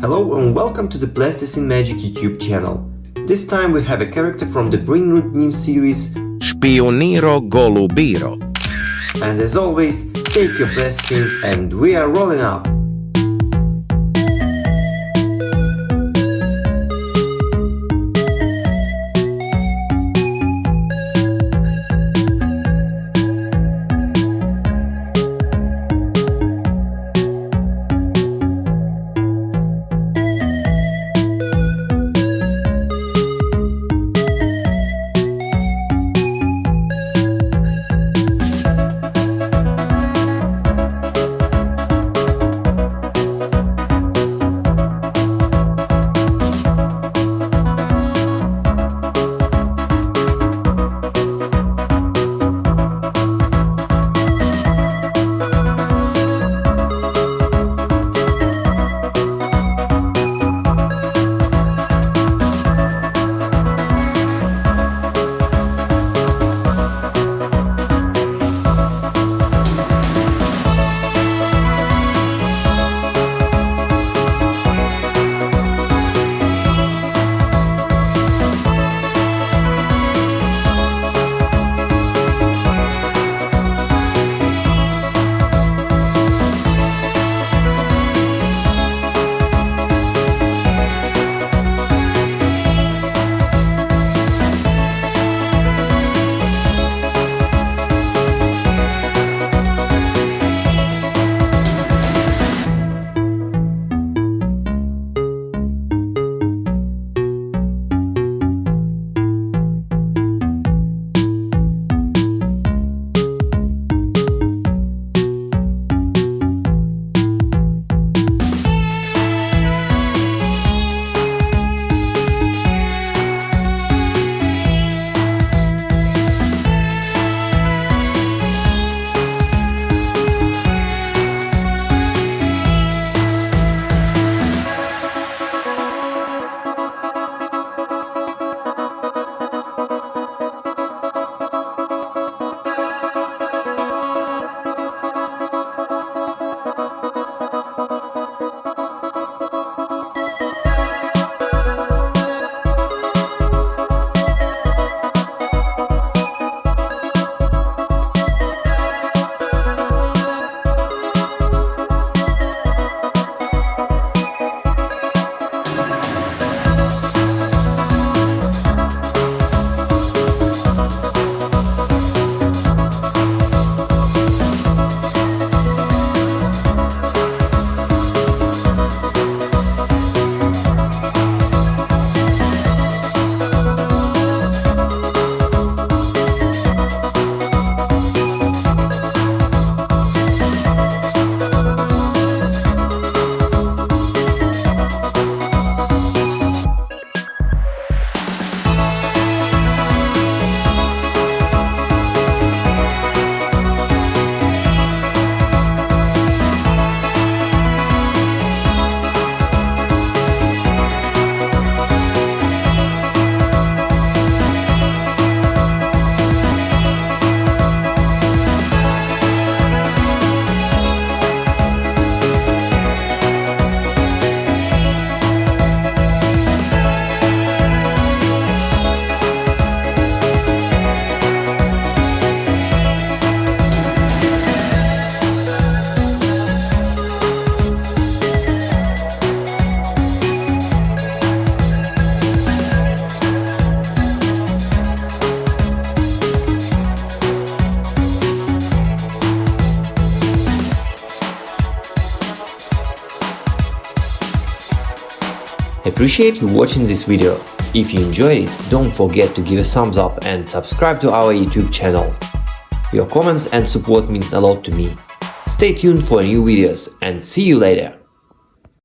Hello and welcome to the Plasticine Magic YouTube channel. This time we have a character from the Brainrot Meme series, Shpioniro Golubiro. and as always, take your plasticine and we are rolling up! Appreciate you watching this video. If you enjoyed it, don't forget to give a thumbs up and subscribe to our YouTube channel. Your comments and support mean a lot to me. Stay tuned for new videos and see you later.